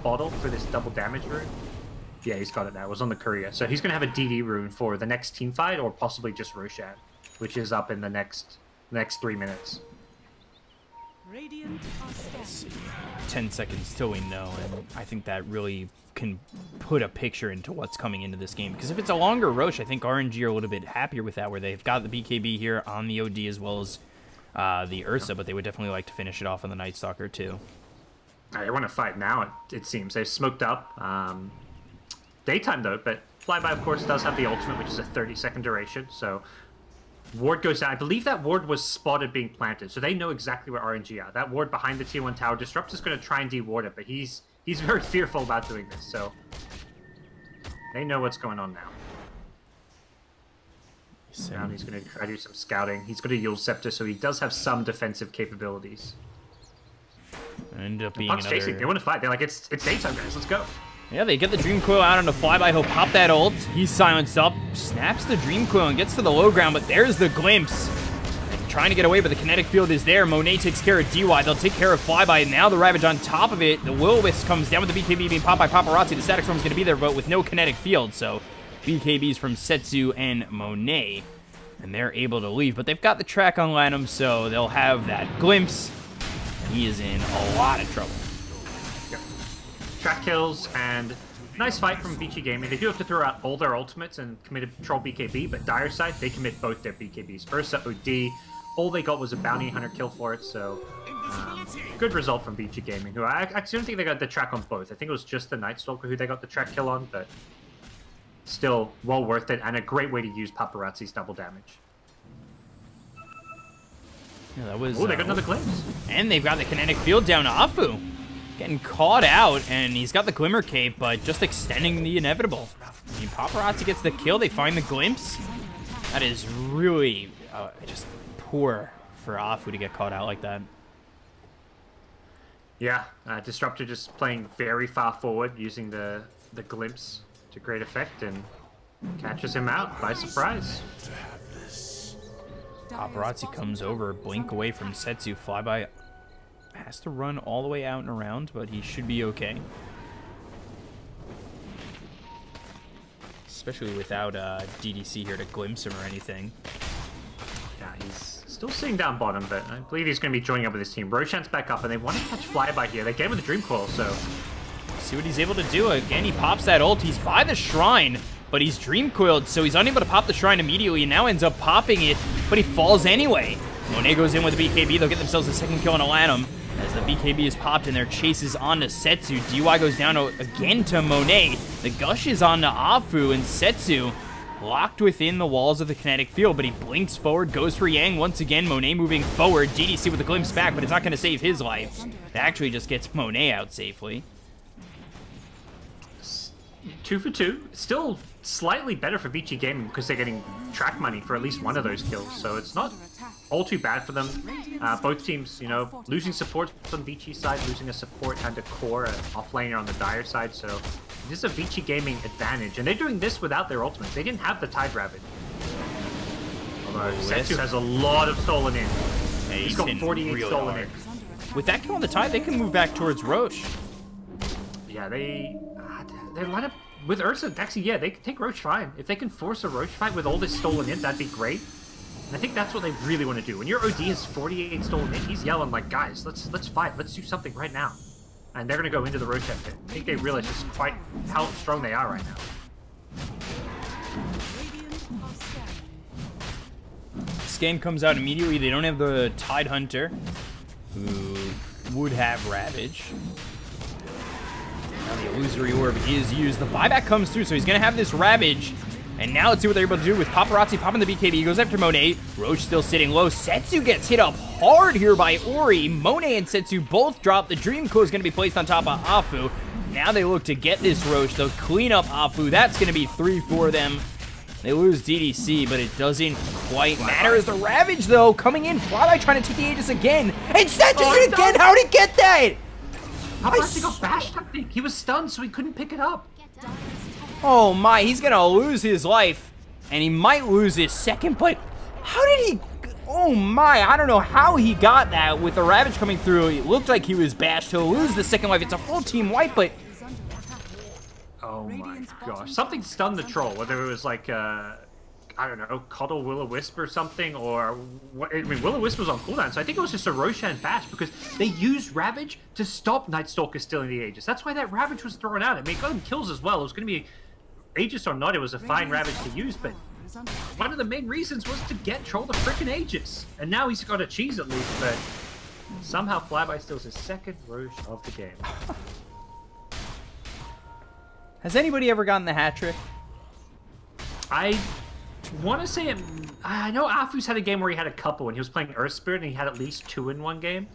bottle for this double damage rune. Yeah, he's got it now. It was on the courier. So he's going to have a DD rune for the next team fight, or possibly just Roshan, which is up in the next 3 minutes. Radiant are standing. 10 seconds till we know, and I think that really can put a picture into what's coming into this game. Because if it's a longer Rosh, I think RNG are a little bit happier with that, where they've got the BKB here on the OD as well as the Ursa, but they would definitely like to finish it off on the Night Stalker too. They want to fight now, it seems. They've smoked up. Daytime, though, but Flyby, of course, does have the ultimate, which is a 30-second duration, so ward goes down. I believe that ward was spotted being planted, so they know exactly where RNG are. That ward behind the tier 1 tower, Disrupt is going to try and de-ward it, but he's very fearful about doing this, so they know what's going on now. Now he's going to try to do some scouting. He's got a Yule Scepter, so he does have some defensive capabilities. End up being Puck's another... chasing. They want to fight. They're like, it's daytime, guys. Let's go. Yeah, they get the Dream Coil out on the Flyby. He'll pop that ult. He's silenced up, snaps the Dream Coil, and gets to the low ground, but there's the glimpse. And trying to get away, but the kinetic field is there. Monet takes care of DY. They'll take care of Flyby, and now the Ravage on top of it. The Will-O-Wisp comes down with the BKB being popped by Paparazzi. The Static Storm's going to be there, but with no kinetic field, so BKBs from Setsu and Monet. And they're able to leave, but they've got the track on Lanham, so they'll have that glimpse. He is in a lot of trouble. Yep. Track kills, and nice fight from Vici Gaming. They do have to throw out all their ultimates and commit a troll BKB, but Dire side, they commit both their BKBs. Ursa, OD, all they got was a bounty hunter kill for it, so good result from Vici Gaming, who I actually don't think they got the track on both. I think it was just the Night Stalker who they got the track kill on, but still well worth it, and a great way to use Paparazzi's double damage. Yeah, that was... Oh, they got another glimpse. And they've got the kinetic field down to Afu. Getting caught out, and he's got the Glimmer Cape, but just extending the inevitable. I mean, Paparazzi gets the kill. They find the glimpse. That is really just poor for Afu to get caught out like that. Yeah, Disruptor just playing very far forward, using the glimpse to great effect, and catches him out by surprise. Paparazzi comes over, blink away from Setsu. Flyby has to run all the way out and around, but he should be okay. Especially without DDC here to glimpse him or anything. Yeah, he's still sitting down bottom, but I believe he's going to be joining up with his team. Roshan's back up, and they want to catch Flyby here. They get him with the Dream Coil, so... See what he's able to do. Again, he pops that ult. He's by the shrine, but he's Dream Coiled, so he's unable to pop the shrine immediately, and now ends up popping it, but he falls anyway. Monet goes in with the BKB. They'll get themselves a second kill on Alanum as the BKB is popped, and their chase is on to Setsu. DY goes down again to Monet. The Gush is on to Afu, and Setsu locked within the walls of the kinetic field, but he blinks forward, goes for Yang once again. Monet moving forward. DDC with a glimpse back, but it's not going to save his life. It actually just gets Monet out safely. 2 for 2. Still slightly better for Vici Gaming because they're getting track money for at least one of those kills, so it's not all too bad for them. Both teams, you know, losing support on Vici's side, losing a support and a core, an offlaner on the Dire side, so this is a Vici Gaming advantage, and they're doing this without their ultimates. They didn't have the Tide Ravage. Although Setsu has a lot of stolen in. Yeah, he's got 48 really stolen hard. in. With that kill on the Tide, they can move back towards Roche. Yeah, they line up with Ursa. Actually, yeah, they can take Roche fine. If they can force a Roche fight with all this stolen in, that'd be great. And I think that's what they really want to do. When your OD is 48 stolen in, he's yelling like, guys, let's fight. Let's do something right now. And they're going to go into the Roche pit. I think they realize just quite how strong they are right now. This game comes out immediately. They don't have the Tide Hunter, who would have Ravage. Now the Illusory Orb is used. The buyback comes through, so he's going to have this Ravage. And now let's see what they're able to do with Paparazzi popping the BKB. He goes after Monet. Roche still sitting low. Setsu gets hit up hard here by Ori. Monet and Setsu both drop. The Dream Coil is going to be placed on top of Afu. Now they look to get this Roche. They'll clean up Afu. That's going to be 3 for them. They lose DDC, but it doesn't quite matter as the Ravage, though, coming in. Flyby trying to take the Aegis again. And Setsu's it again. How'd he get that? Paparazzi got bashed, I think. He was stunned, so he couldn't pick it up. Oh my, he's gonna lose his life, and he might lose his second, but how did he, oh my, I don't know how he got that with the Ravage coming through. It looked like he was bashed. He'll lose the second life. It's a full team wipe, but... Oh my gosh. Something stunned the troll, whether it was like, I don't know, Cuddle Will-O-Wisp or something, or... I mean, Will-O-Wisp was on cooldown, so I think it was just a Roshan bash, because they used Ravage to stop Night Stalker stealing the Aegis. That's why that Ravage was thrown out. I mean, it got him kills as well. It was going to be... Aegis or not, it was a fine Ravage to use, but one of the main reasons was to get Troll the frickin' Aegis. And now he's got a cheese at least, but somehow Flyby steals his second Roche of the game. Has anybody ever gotten the hat trick? I want to say it... I know Afu's had a game where he had a couple when he was playing Earth Spirit and he had at least 2 in one game.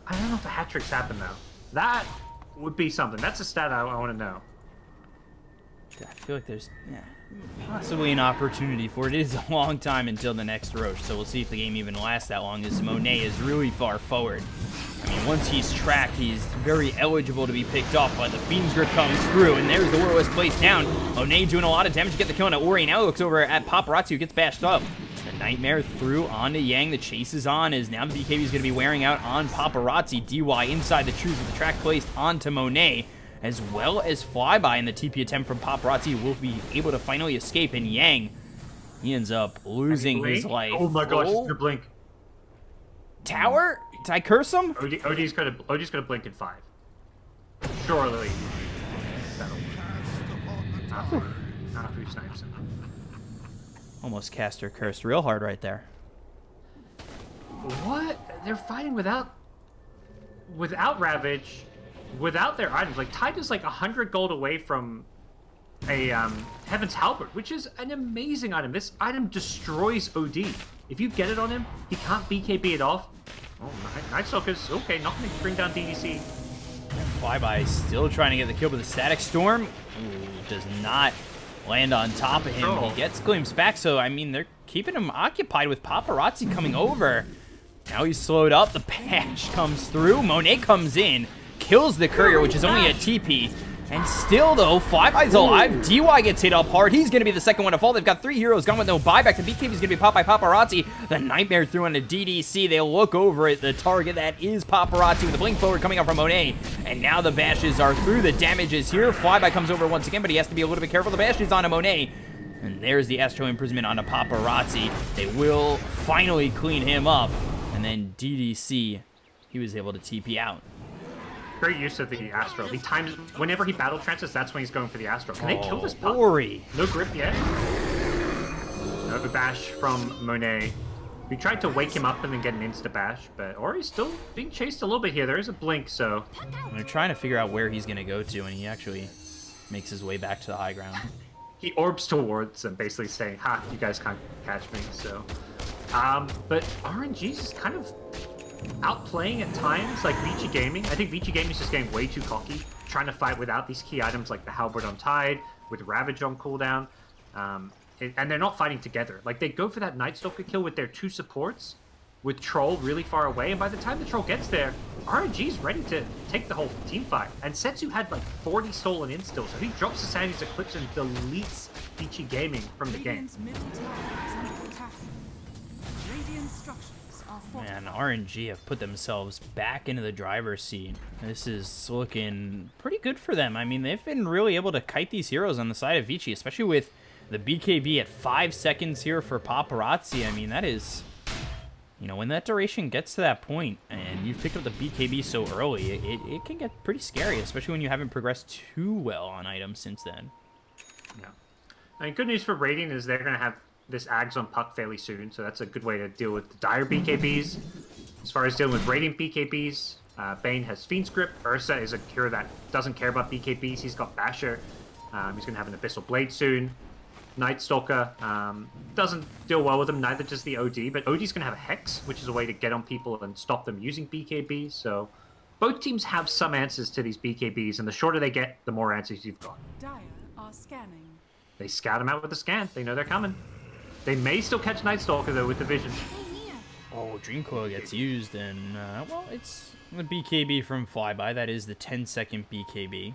I don't know if the hat tricks happen though. That would be something. That's a stat I want to know. I feel like there's possibly an opportunity for it. It is a long time until the next Roche, so we'll see if the game even lasts that long, as Monet is really far forward. I mean, once he's tracked, he's very eligible to be picked off, but the Fiend's Grip comes through, and there's the Will-O-Wisp placed down. Monet doing a lot of damage to get the kill on Ori. Now looks over at Paparazzi, who gets bashed up. The Nightmare through onto Yang. The chase is on, as now the BKB is going to be wearing out on Paparazzi. DY inside the trees with the track placed onto Monet, as well as Flyby, in the TP attempt from Paparazzi will be able to finally escape, and Yang, he ends up losing his life. Oh my gosh, it's gonna blink. Tower? Did I curse him? OD's gonna blink in 5. Surely. That'll work. Afu snipes him. Almost cast her curse real hard right there. What? They're fighting without Ravage. Without their items. Like, Tide is like 100 gold away from a Heaven's Halberd, which is an amazing item. This item destroys OD. If you get it on him, he can't BKB it off. Oh, Night Stalker's okay, not going to bring down DDC. Flyby still trying to get the kill, but the Static Storm does not land on top of him. Oh. He gets glimpsed back, so I mean, they're keeping him occupied with Paparazzi coming over. Now he's slowed up. The patch comes through. Monet comes in, kills the Courier, which is only a TP. And still, though, Flyby's alive. DY gets hit up hard. He's going to be the second one to fall. They've got 3 heroes gone with no buyback. The BKB is going to be popped by Paparazzi. The Nightmare threw on a DDC. They'll look over at the target. That is Paparazzi with the blink forward coming out from Monet. And now the bashes are through. The damage is here. Flyby comes over once again, but he has to be a little bit careful. The bash is on Monet. And there's the Astral Imprisonment onto Paparazzi. They will finally clean him up. And then DDC, he was able to TP out. Great use of the Astral. He times whenever he battle trances, that's when he's going for the Astral. Can they kill this pup? Ori. No grip yet. Another bash from Monet. We tried to wake him up and then get an insta bash, but Ori's still being chased a little bit here. There is a blink, so they're trying to figure out where he's going to go to, and he actually makes his way back to the high ground. He orbs towards them, basically saying, "Ha, you guys can't catch me." So, but RNG's is kind of outplaying at times, like Vici Gaming. I think Vici Gaming is just getting way too cocky, trying to fight without these key items like the Halberd on Tide, with Ravage on cooldown, and they're not fighting together. Like, they go for that Night Stalker kill with their 2 supports, with Troll really far away, and by the time the Troll gets there, RNG's ready to take the whole team fight. And Setsu had like 40 stolen instill, so he drops the Sanity's Eclipse and deletes Vici Gaming from the game. Radiant's middle tower is under attack. Radiant structures are fortified. Man, RNG have put themselves back into the driver's seat. This is looking pretty good for them. I mean, they've been really able to kite these heroes on the side of Vici, especially with the BKB at 5 seconds here for Paparazzi. I mean, that is, you know, when that duration gets to that point and you've picked up the BKB so early, it can get pretty scary, especially when you haven't progressed too well on items since then. Yeah. I mean, good news for Radiant is they're going to have this Ags on Puck fairly soon, so that's a good way to deal with the dire BKBs. As far as dealing with Radiant BKBs, Bane has Fiend's Grip. Ursa is a hero that doesn't care about BKBs. He's got Basher. He's going to have an Abyssal Blade soon. Night Stalker doesn't deal well with them, neither does the OD, but OD's going to have a Hex, which is a way to get on people and stop them using BKB, so both teams have some answers to these BKBs, and the shorter they get, the more answers you've got. Dire are scanning. They scout them out with the scan. They know they're coming. They may still catch Night Stalker, though, with the vision. Oh, Dream Coil gets used, and, well, it's the BKB from Flyby. That is the 10-second BKB.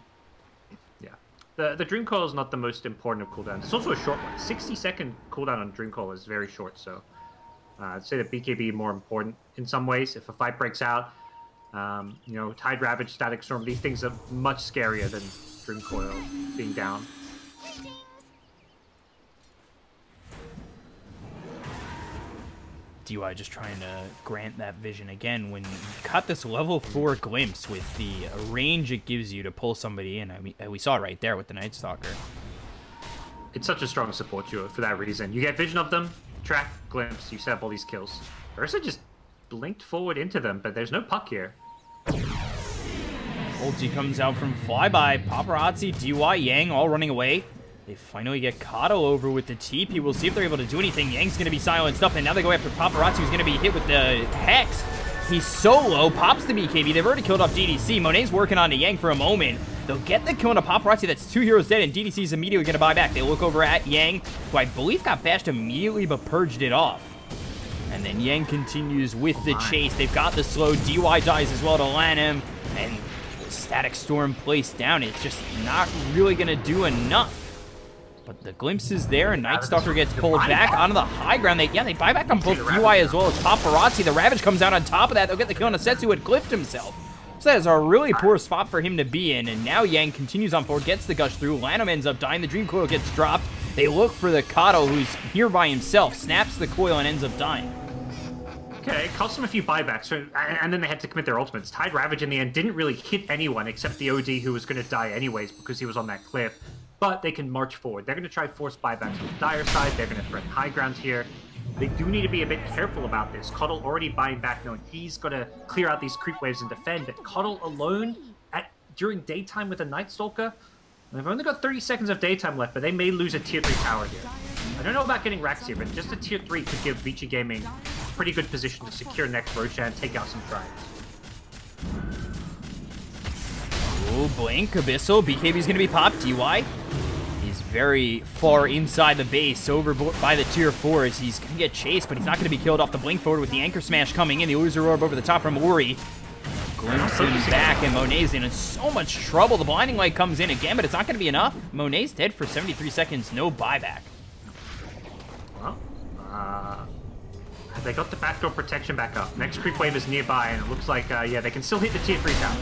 Yeah. The Dream Coil is not the most important of cooldowns. It's also a short one. 60-second cooldown on Dream Coil is very short, so I'd say that BKB more important in some ways. If a fight breaks out, you know, Tide Ravage, Static Storm, these things are much scarier than Dream Coil being down. DY just trying to grant that vision again when you've got this level 4 glimpse with the range it gives you to pull somebody in. I mean, we saw it right there with the Night Stalker. It's such a strong support duo for that reason. You get vision of them, track, glimpse, you set up all these kills. Ursa just blinked forward into them, but there's no puck here. Ulti comes out from Flyby, Paparazzi, DY, Yang all running away. They finally get Kato over with the TP. We'll see if they're able to do anything. Yang's going to be silenced up, and now they go after Paparazzi, who's going to be hit with the Hex. He's solo, pops the BKB. They've already killed off DDC. Monet's working on to Yang for a moment. They'll get the kill on a Paparazzi. That's 2 heroes dead, and DDC's immediately going to buy back. They look over at Yang, who I believe got bashed immediately, but purged it off. And then Yang continues with the chase. They've got the slow. DY dies as well to land him, and Static Storm placed down. It's just not really going to do enough. But the glimpse is there, and Night Stalker gets pulled back onto the high ground. They buy back on both DY as well as Paparazzi. The Ravage comes out on top of that. They'll get the kill on Asetsu, who had glyphed himself. So that is a really poor spot for him to be in. And now Yang continues on forward, gets the gush through. Lanham ends up dying. The Dream Coil gets dropped. They look for the Kato, who's here by himself, snaps the coil, and ends up dying. Okay, it cost them a few buybacks, and then they had to commit their ultimates. Tide Ravage in the end didn't really hit anyone except the OD, who was going to die anyways because he was on that cliff. But they can march forward. They're going to try force buybacks on the Dire side. They're going to threaten high ground here. They do need to be a bit careful about this. Cuddle already buying back, knowing he's got to clear out these creep waves and defend. But Cuddle alone during daytime with a Night Stalker, they've only got 30 seconds of daytime left, but they may lose a tier 3 tower here. I don't know about getting racks here, but just a tier 3 could give Vici Gaming a pretty good position to secure next Roshan, take out some tries. Oh, Blink, Abyssal, BKB's going to be popped. DY, he's very far inside the base, over by the tier 4s. He's going to get chased, but he's not going to be killed off the Blink forward with the Anchor Smash coming in. The Loser Orb over the top from Ori. Glimpse him back, and Monet's in so much trouble. The Blinding Light comes in again, but it's not going to be enough. Monet's dead for 73 seconds, no buyback. Well, they got the backdoor protection back up. Next creep wave is nearby, and it looks like, yeah, they can still hit the tier 3 tower.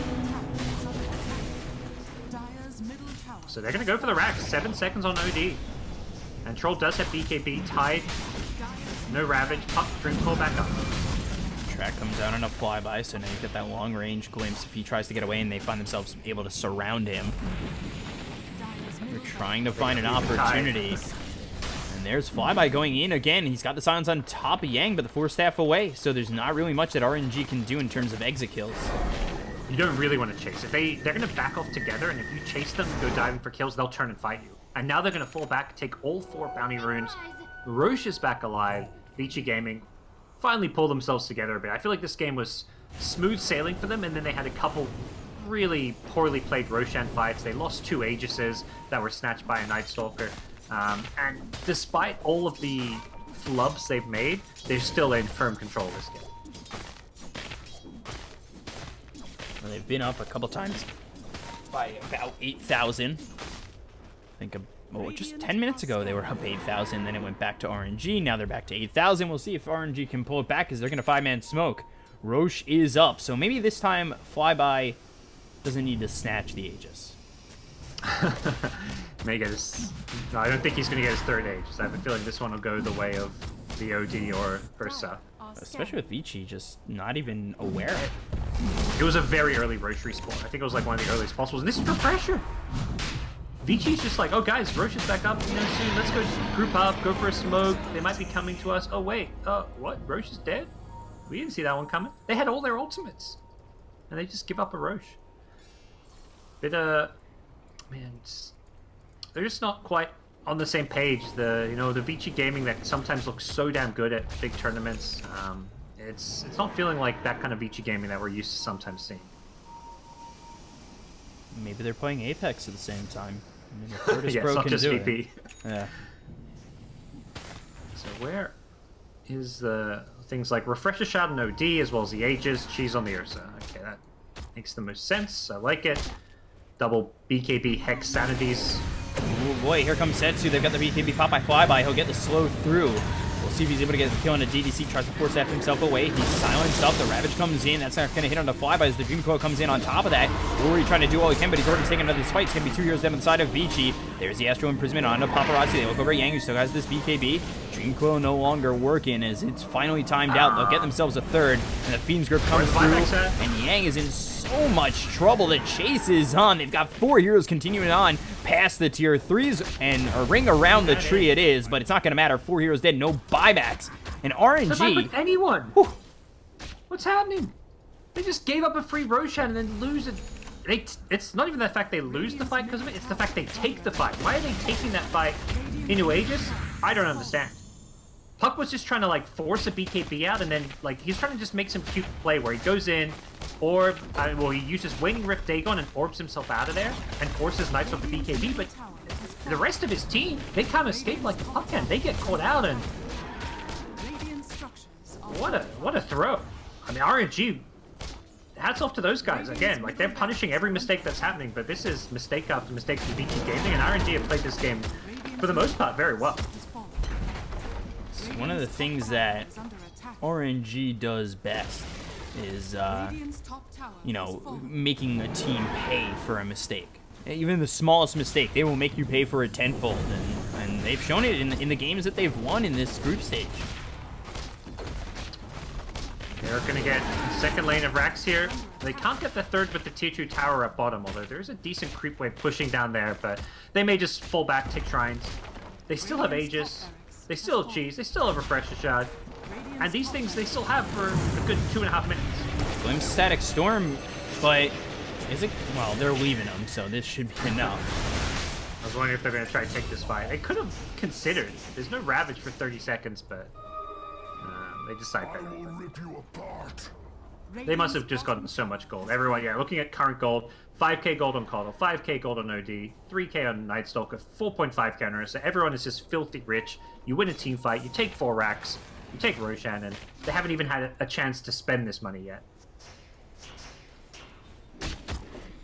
So they're going to go for the rack. 7 seconds on OD. And Troll does have BKB. Tide. No Ravage. Puck. Dream Coil back up. Track comes out on a Flyby, so now you get that long-range glimpse if he tries to get away, and they find themselves able to surround him. They're trying to find an opportunity. And there's Flyby going in again. He's got the silence on top of Yang, but the 4-staff away, so there's not really much that RNG can do in terms of exit kills. You don't really want to chase. If they're going to back off together, and if you chase them, go diving for kills, they'll turn and fight you. And now they're going to fall back, take all 4 bounty runes. Roche is back alive. Vici Gaming finally pull themselves together a bit. I feel like this game was smooth sailing for them, and then they had a couple really poorly played Roshan fights. They lost 2 Aegises that were snatched by a Night Stalker. And despite all of the flubs they've made, they're still in firm control of this game. They've been up a couple times by about 8,000. I think just 10 minutes ago they were up 8,000, then it went back to RNG. Now they're back to 8,000. We'll see if RNG can pull it back because they're going to 5-man smoke. Roche is up, so maybe this time Flyby doesn't need to snatch the Aegis. May get his... No, I don't think he's going to get his 3rd Aegis. I have a feeling this one will go the way of the OD or Ursa. Especially with Vici just not even aware. It was a very early Roche respawn. I think it was like one of the earliest possibles. And this is for pressure. Vici's just like, oh guys, Roche is back up, you know, soon. Let's go group up, go for a smoke. They might be coming to us. Oh wait, what? Roche is dead? We didn't see that one coming. They had all their ultimates. And they just give up a Roche. Bit, man, they're just not quite on the same page. The Vici gaming that sometimes looks so damn good at big tournaments. It's not feeling like that kind of Vici gaming that we're used to sometimes seeing. Maybe they're playing Apex at the same time. I mean, the Fortis Yeah, Pro it's not can just do VP. it. Yeah. So where is the things like Refresher Shot and OD as well as the Aegis, Cheese on the Ursa? Okay, that makes the most sense. I like it. Double BKB Hex Sanities. Ooh, boy, here comes Setsu. They've got the BKB pop by flyby. He'll get the slow through. We'll see if he's able to get the kill on a DDC. Tries to force F himself away. He's silenced up. The Ravage comes in. That's not going to hit on the flyby as the Dream Coil comes in on top of that. Rory trying to do all he can, but he's already taken another fight. It's going to be 2 heroes down on the side of Vici. There's the Astral Imprisonment on the Paparazzi. They look over Yang, who still has this BKB. Dream Coil no longer working as it's finally timed out. They'll get themselves a third, and the Fiend's Grip comes through, and Yang is in so much trouble. The chase is on. They've got 4 heroes continuing on past the tier 3s, and a ring around the tree it is, but it's not going to matter. 4 heroes dead, no buybacks. And RNG... with anyone. Whew. What's happening? They just gave up a free Roshan and then lose it. It's not even the fact they lose the fight because of it, it's the fact they take the fight. Why are they taking that fight into Aegis? I don't understand. Puck was just trying to like force a BKB out, and then like he's trying to just make some cute play where he goes in, or he uses Waning Rift Dagon and orbs himself out of there and forces Knights off the BKB, but the rest of his team, they can't escape like the Puck can. They get caught out, and what a throw. I mean, RNG, hats off to those guys. Again, like they're punishing every mistake that's happening, but this is mistake after mistake for Vici Gaming, and RNG have played this game for the most part very well. It's one of the things that RNG does best is, you know, making a team pay for a mistake. Even the smallest mistake, they will make you pay for it tenfold, and they've shown it in the games that they've won in this group stage. They're going to get second lane of Rax here. They can't get the third with the tier 2 tower at bottom, although there's a decent creep wave pushing down there, but they may just fall back, take shrines. They still have Aegis. They still have Cheese. They still have Refresher Shot. And these things they still have for a good 2.5 minutes. Glimpse Static Storm, but is it? Well, they're leaving them, so this should be enough. I was wondering if they're going to try to take this fight. They could have considered. There's no Ravage for 30 seconds, but they decide that. They must have just gotten so much gold. Everyone, yeah, looking at current gold, 5k gold on Coddle, 5k gold on OD, 3k on Night Stalker, 4.5k on Ursa. Everyone is just filthy rich. You win a team fight, you take 4 racks, you take Roshan, and they haven't even had a chance to spend this money yet.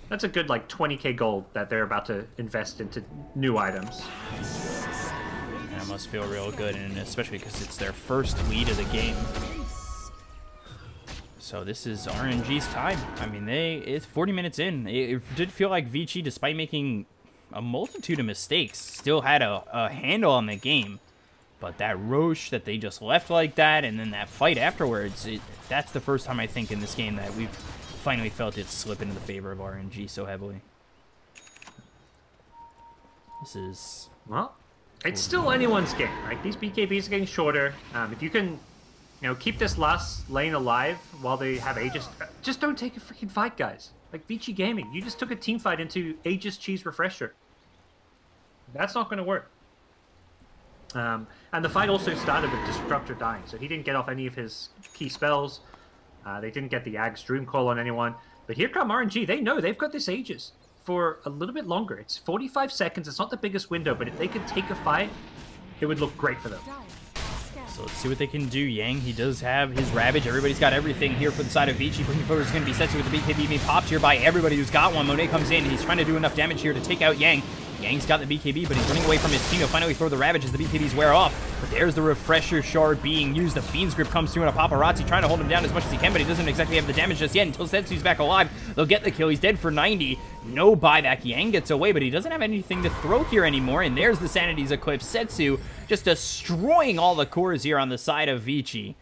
That's a good, like, 20k gold that they're about to invest into new items. That must feel real good, and especially because it's their first lead of the game. So this is RNG's time. I mean, it's 40 minutes in. It did feel like Vici, despite making a multitude of mistakes, still had a handle on the game. But that Roche that they just left like that, and then that fight afterwards, that's the first time I think in this game that we've finally felt it slip into the favor of RNG so heavily. This is... Well, it's still anyone's game, right? These BKBs are getting shorter. If you can, you know, keep this last lane alive while they have Aegis, just don't take a freaking fight, guys. Like Vici Gaming, you just took a team fight into Aegis Cheese Refresher. That's not going to work. And the fight also started with Destructor dying, so he didn't get off any of his key spells. They didn't get the Ag's Dream Call on anyone. But here come RNG. They know they've got this Aegis for a little bit longer. It's 45 seconds. It's not the biggest window, but if they could take a fight, it would look great for them. So let's see what they can do. Yang, he does have his Ravage. Everybody's got everything here for the side of Vici. Pushing forward is going to be Setsu with the BKB being popped here by everybody who's got one. Monet comes in. He's trying to do enough damage here to take out Yang. Yang's got the BKB, but he's running away from his team. He'll finally throw the Ravage as the BKBs wear off. But there's the Refresher Shard being used. The Fiend's Grip comes through, and a Paparazzi trying to hold him down as much as he can, but he doesn't exactly have the damage just yet until Setsu's back alive. They'll get the kill. He's dead for 90. No buyback. Yang gets away, but he doesn't have anything to throw here anymore, and there's the Sanity's Eclipse. Setsu just destroying all the cores here on the side of Vici.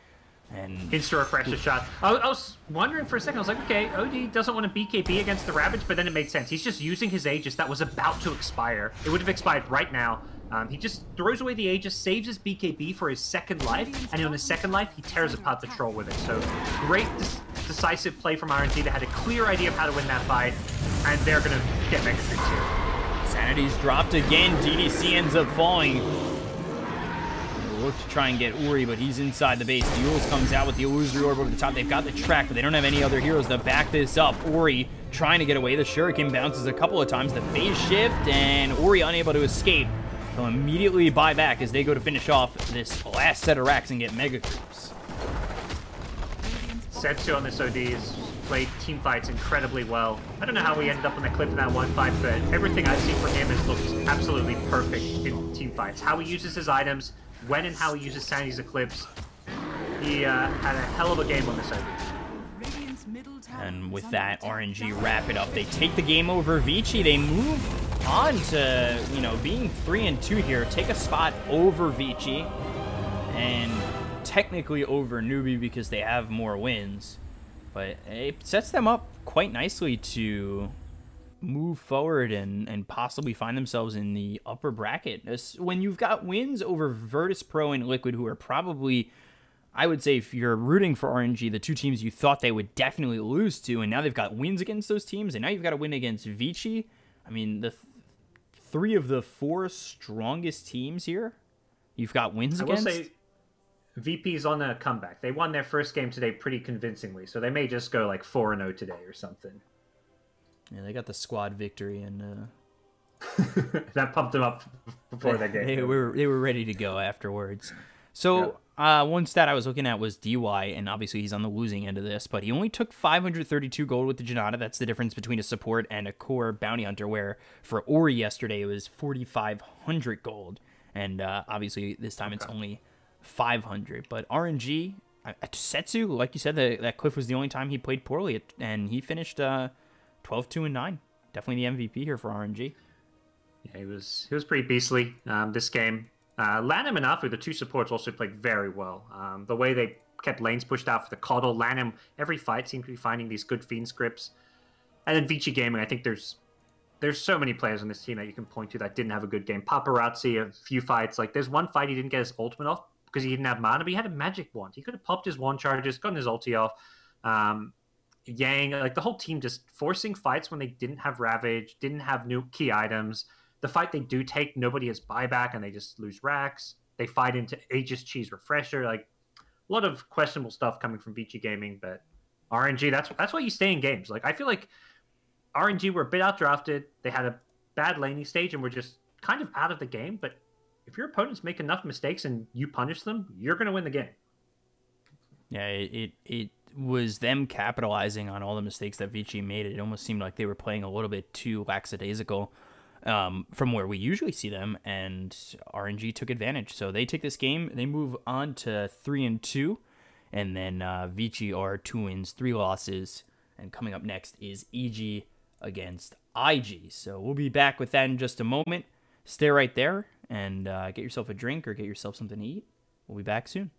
And Insta Refresher Shot. I was wondering for a second. I was like, okay, OD doesn't want to BKB against the Ravage, but then it made sense. He's just using his Aegis that was about to expire. It would have expired right now. He just throws away the Aegis, saves his BKB for his second life, and on his second life, he tears apart the Troll with it. So great decisive play from RNG. They had a clear idea of how to win that fight, and they're going to get Mega Streaks here. Sanity's dropped again. DDC ends up falling. Look to try and get Uri, but he's inside the base. Jules comes out with the illusory orb over the top. They've got the track, but they don't have any other heroes to back this up. Uri trying to get away. The Shuriken bounces a couple of times. The phase shift, and Uri unable to escape. They'll immediately buy back as they go to finish off this last set of racks and get mega creeps. Setsu on this OD has played team fights incredibly well. I don't know how we ended up on the cliff in that one fight, but everything I've seen from him has looked absolutely perfect in team fights. How he uses his items, when and how he uses Sanity's Eclipse. He had a hell of a game on this OD. And with that, RNG wrap it up. They take the game over Vici. They move on to, you know, being 3-2 here. Take a spot over Vici. And technically over Newbie because they have more wins. But it sets them up quite nicely to move forward and possibly find themselves in the upper bracket. When you've got wins over Virtus Pro and Liquid, who are probably, I would say, if you're rooting for RNG, the two teams you thought they would definitely lose to, and now they've got wins against those teams, and now you've got a win against Vici. I mean, the three of the four strongest teams here, you've got wins against. I will say, VP's on a comeback. They won their first game today pretty convincingly, so they may just go like 4-0 today or something. Yeah, they got the squad victory, and that pumped them up before that game. They were ready to go afterwards. So one stat I was looking at was DY, and obviously he's on the losing end of this, but he only took 532 gold with the Janata. That's the difference between a support and a core bounty hunter, where for Ori yesterday it was 4,500 gold, and obviously this time it's only 500. But RNG, Setsu, like you said, that cliff was the only time he played poorly, and he finished 12-2-9. Definitely the MVP here for RNG. Yeah, he was pretty beastly this game. Lanham and Afu, the two supports, also played very well. The way they kept lanes pushed out for the Coddle, Lanham, every fight seemed to be finding these good Fiend scripts. And then Vici Gaming, I think there's so many players on this team that you can point to that didn't have a good game. Paparazzi, a few fights. Like, there's one fight he didn't get his ultimate off because he didn't have mana, but he had a magic wand. He could have popped his wand charges, gotten his ulti off. Yang, like the whole team just forcing fights when they didn't have Ravage, didn't have new key items. The fight they do take, nobody has buyback and they just lose racks. They fight into Aegis Cheese Refresher. Like, a lot of questionable stuff coming from Vici Gaming, but RNG, that's why you stay in games. Like, I feel like RNG were a bit outdrafted. They had a bad laning stage and were just kind of out of the game. But if your opponents make enough mistakes and you punish them, you're going to win the game. Yeah, it was them capitalizing on all the mistakes that Vici made. It almost seemed like they were playing a little bit too lackadaisical from where we usually see them, and RNG took advantage. So they take this game, they move on to 3-2, and then Vici are 2 wins, 3 losses, and coming up next is EG against IG. So we'll be back with that in just a moment. Stay right there and get yourself a drink or get yourself something to eat. We'll be back soon.